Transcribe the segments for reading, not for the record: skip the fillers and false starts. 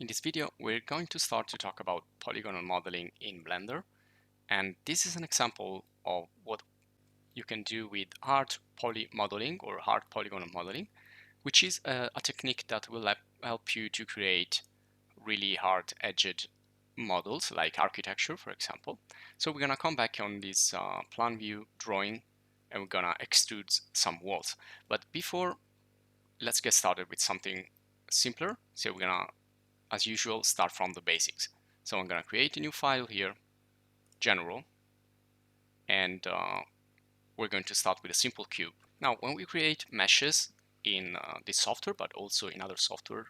In this video, we're going to start to talk about polygonal modeling in Blender, and this is an example of what you can do with hard poly modeling or hard polygonal modeling, which is a technique that will help you to create really hard-edged models like architecture, for example. So we're gonna come back on this plan view drawing, and we're gonna extrude some walls. But before, let's get started with something simpler. So we're gonna, as usual, start from the basics. So I'm going to create a new file here, general, and we're going to start with a simple cube. Now, when we create meshes in this software, but also in other software,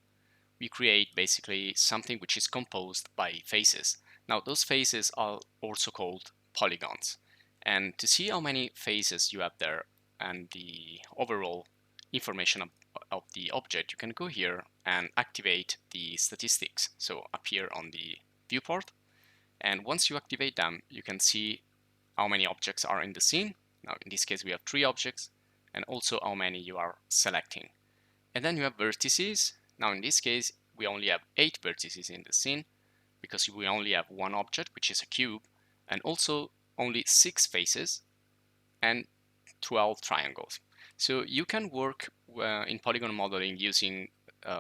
we create basically something which is composed by faces. Now, those faces are also called polygons. And to see how many faces you have there and the overall information of the object, you can go here and activate the statistics. So up here on the viewport. And once you activate them, you can see how many objects are in the scene. Now, in this case, we have 3 objects, and also how many you are selecting. And then you have vertices. Now, in this case, we only have 8 vertices in the scene because we only have one object, which is a cube, and also only 6 faces and 12 triangles. So you can work in polygon modeling using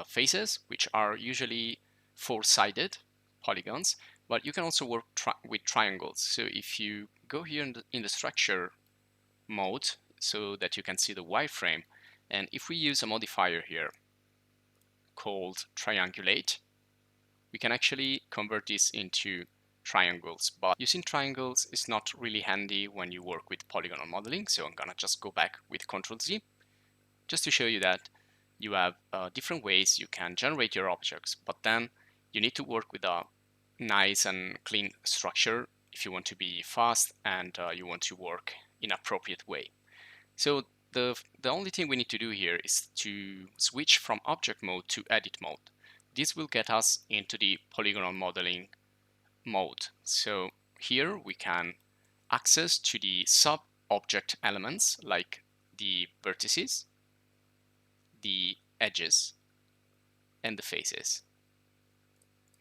faces, which are usually 4-sided polygons, but you can also work with triangles. So if you go here in the structure mode so that you can see the wireframe, and if we use a modifier here called triangulate, we can actually convert this into triangles. But using triangles is not really handy when you work with polygonal modeling, so I'm gonna just go back with Ctrl+Z just to show you that you have different ways you can generate your objects, but then you need to work with a nice and clean structure if you want to be fast and you want to work in an appropriate way. So the only thing we need to do here is to switch from object mode to edit mode. This will get us into the polygonal modeling mode. So here we can access to the sub-object elements like the vertices, the edges, and the faces.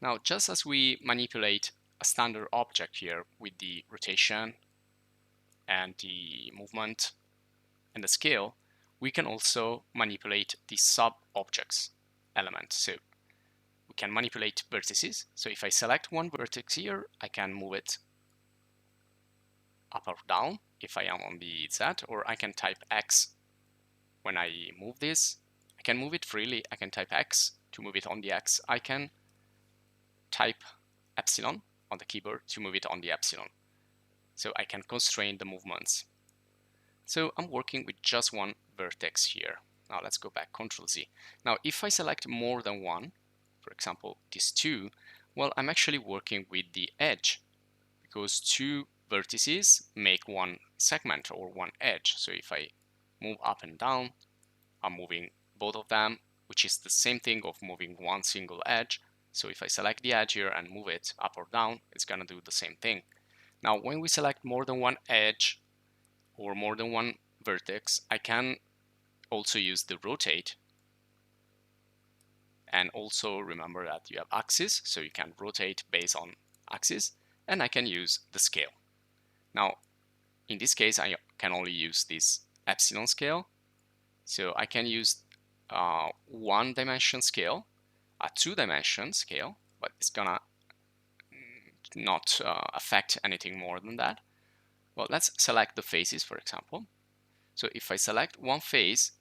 Now, just as we manipulate a standard object here with the rotation and the movement and the scale, we can also manipulate the sub-objects element. So we can manipulate vertices. So if I select one vertex here, I can move it up or down if I am on the Z, or I can type X when I move this. I can move it freely. I can type X to move it on the X. I can type epsilon on the keyboard to move it on the epsilon. So I can constrain the movements. So I'm working with just one vertex here. Now let's go back, Ctrl+Z. Now if I select more than one, for example these 2, well, I'm actually working with the edge because 2 vertices make one segment or one edge. So if I move up and down, I'm moving both of them, which is the same thing of moving one single edge. So if I select the edge here and move it up or down, it's gonna do the same thing. Now when we select more than one edge or more than one vertex, I can also use the rotate. And also remember that you have axis, so you can rotate based on axis, and I can use the scale. Now, in this case, I can only use this epsilon scale. So I can use 1-dimension scale, a 2-dimension scale, but it's gonna not affect anything more than that. Well, let's select the faces, for example. So if I select one face,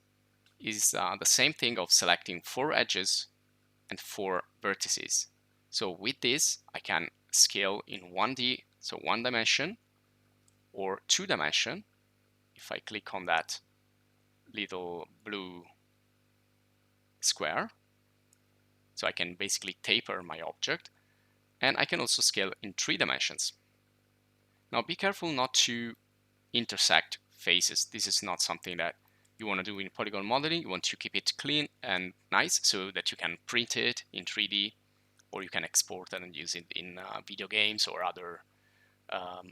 is the same thing of selecting 4 edges and 4 vertices. So with this, I can scale in 1D, so 1 dimension, or 2 dimension. If I click on that little blue square, so I can basically taper my object, and I can also scale in 3 dimensions. Now be careful not to intersect faces. This is not something that you want to do in polygon modeling. You want to keep it clean and nice so that you can print it in 3D, or you can export it and use it in video games or other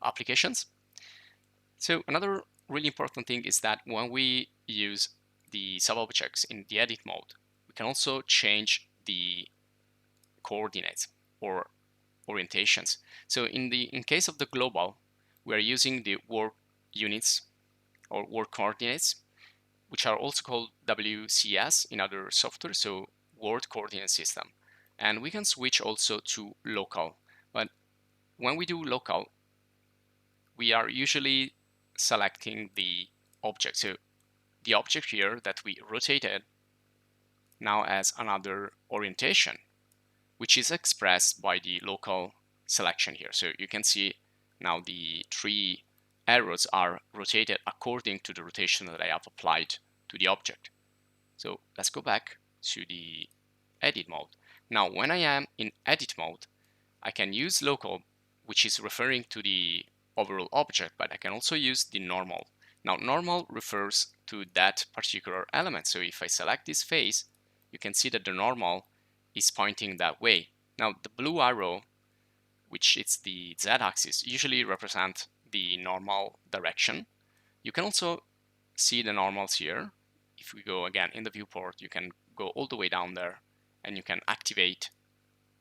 applications. So another really important thing is that when we use the sub-objects in the edit mode, we can also change the coordinates or orientations. So in case of the global, we are using the world units or world coordinates, which are also called WCS in other software, so world coordinate system. And we can switch also to local. But when we do local, we are usually selecting the object. So the object here that we rotated now has another orientation, which is expressed by the local selection here. So you can see now the three arrows are rotated according to the rotation that I have applied to the object. So let's go back to the edit mode. Now, when I am in edit mode, I can use local, which is referring to the overall object, but I can also use the normal. Now, normal refers to that particular element. So if I select this face, you can see that the normal is pointing that way. Now, the blue arrow, which is the z-axis, usually represent the normal direction. You can also see the normals here. If we go again in the viewport, you can go all the way down there and you can activate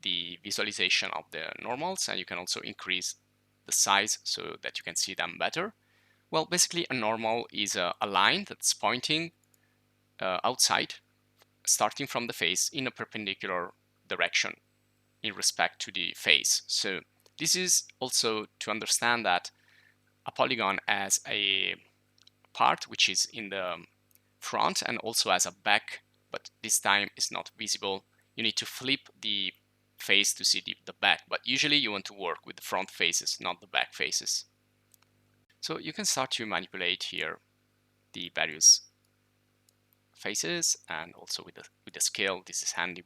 the visualization of the normals, and you can also increase the size so that you can see them better. Well, basically a normal is a line that's pointing outside, starting from the face in a perpendicular direction in respect to the face. So this is also to understand that a polygon has a part which is in the front and also has a back, but this time is not visible. You need to flip the face to see the back, but usually you want to work with the front faces, not the back faces. So you can start to manipulate here the various faces, and also with the scale. This is handy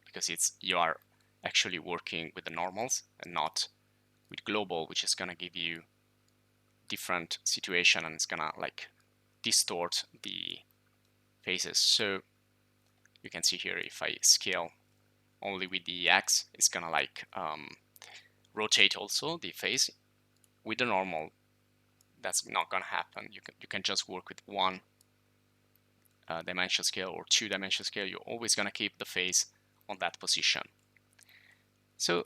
because you are actually working with the normals and not with global, which is gonna give you different situation and it's gonna like distort the faces. So you can see here, if I scale only with the X, it's gonna like rotate also the face. With the normal, that's not gonna happen. You can just work with one dimension scale or 2-dimension scale. You're always gonna keep the face on that position. So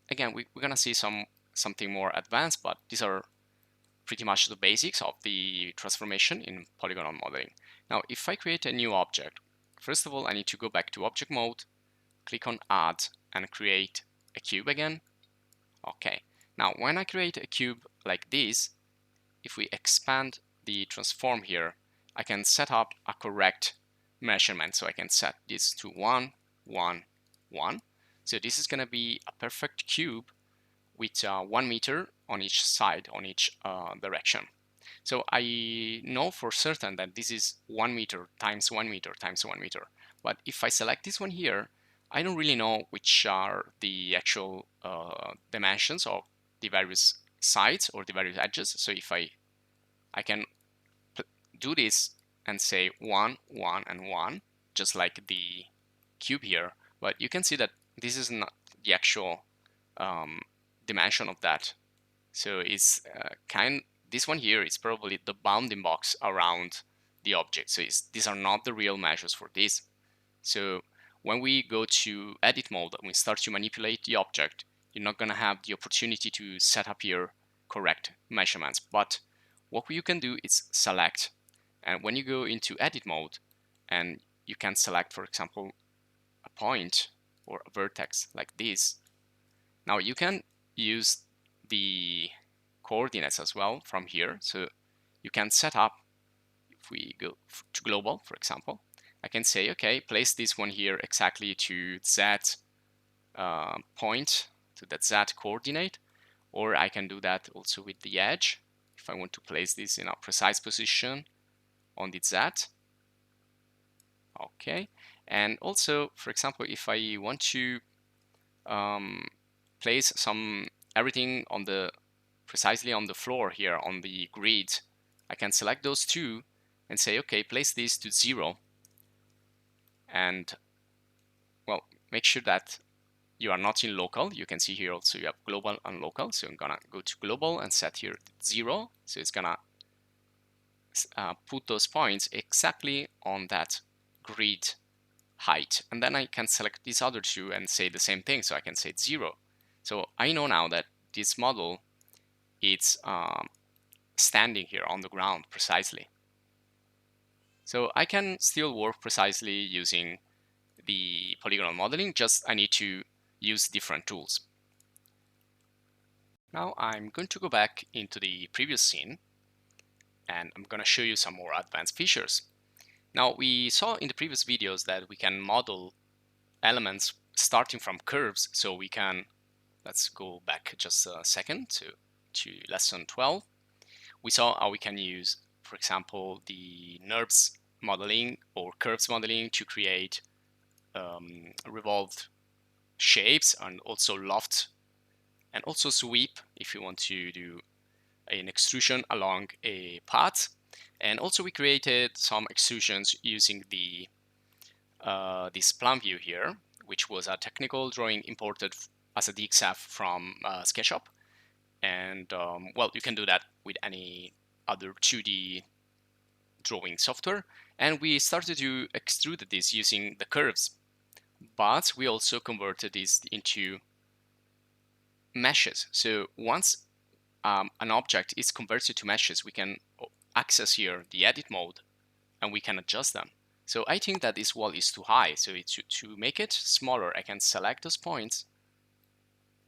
again, we're gonna see something more advanced, but these are pretty much the basics of the transformation in polygonal modeling. Now, if I create a new object, first of all, I need to go back to object mode, click on add, and create a cube again. Okay, now when I create a cube like this, if we expand the transform here, I can set up a correct measurement. So I can set this to 1, 1, 1. So this is going to be a perfect cube with 1 meter on each side, on each direction. So I know for certain that this is 1 meter times 1 meter times 1 meter. But if I select this one here, I don't really know which are the actual dimensions of the various sides or the various edges. So if I can do this and say 1, 1, and 1, just like the cube here, but you can see that this is not the actual dimension of that. So it's this one here is probably the bounding box around the object. So these are not the real measures for this. So when we go to edit mode and we start to manipulate the object, you're not going to have the opportunity to set up your correct measurements. But what you can do is select, and when you go into edit mode and you can select, for example, a point or a vertex like this. Now you can use the coordinates as well from here. So you can set up, if we go to global, for example, I can say, okay, place this one here exactly to that point, to that Z coordinate, or I can do that also with the edge. If I want to place this in a precise position on the Z. Okay, and also, for example, if I want to place everything on precisely on the floor here on the grid, I can select those two and say, okay, place this to 0. And well, make sure that you are not in local. You can see here also you have global and local. So I'm gonna go to global and set here 0. So it's gonna put those points exactly on that grid height, and then I can select these other two and say the same thing. So I can say 0. So I know now that this model is standing here on the ground precisely. So I can still work precisely using the polygonal modeling, just I need to use different tools. Now I'm going to go back into the previous scene and I'm going to show you some more advanced features. Now we saw in the previous videos that we can model elements starting from curves, so we can, let's go back just a second to lesson 12. We saw how we can use, for example, the NURBS modeling or curves modeling to create revolved shapes, and also loft, and also sweep if you want to do an extrusion along a path. And also we created some extrusions using the this plan view here, which was a technical drawing imported as a DXF from SketchUp. And well, you can do that with any other 2D drawing software. And we started to extrude this using the curves, but we also converted this into meshes. So once an object is converted to meshes, we can access here the edit mode and we can adjust them. So I think that this wall is too high. So to make it smaller, I can select those points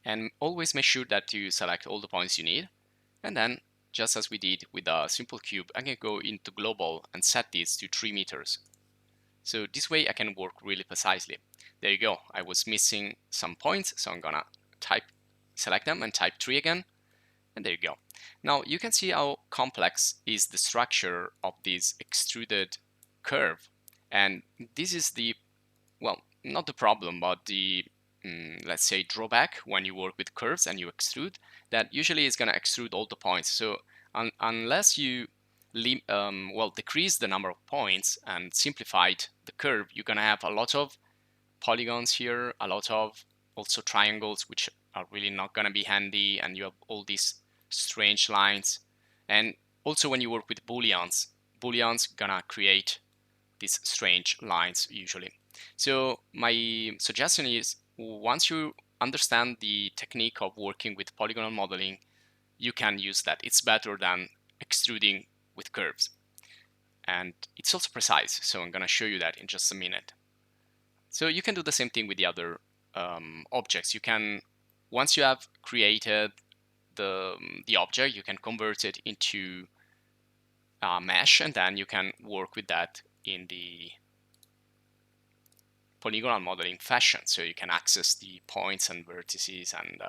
and always make sure that you select all the points you need. And then, just as we did with a simple cube, I can go into global and set this to 3 meters. So this way I can work really precisely. There you go. I was missing some points, so I'm gonna select them and type 3 again. And there you go. Now you can see how complex is the structure of this extruded curve. And this is the, well, not the problem, but the, let's say, drawback when you work with curves and you extrude, that usually is going to extrude all the points. So unless you decrease the number of points and simplified the curve, you're going to have a lot of polygons here, a lot of also triangles, which are really not going to be handy, and you have all these strange lines. And also when you work with booleans gonna create these strange lines usually. So my suggestion is, once you understand the technique of working with polygonal modeling, you can use that. It's better than extruding with curves. And it's also precise, so I'm gonna show you that in just a minute. So you can do the same thing with the other objects. You can, once you have created the object, you can convert it into a mesh, and then you can work with that in the polygonal modeling fashion. So you can access the points and vertices and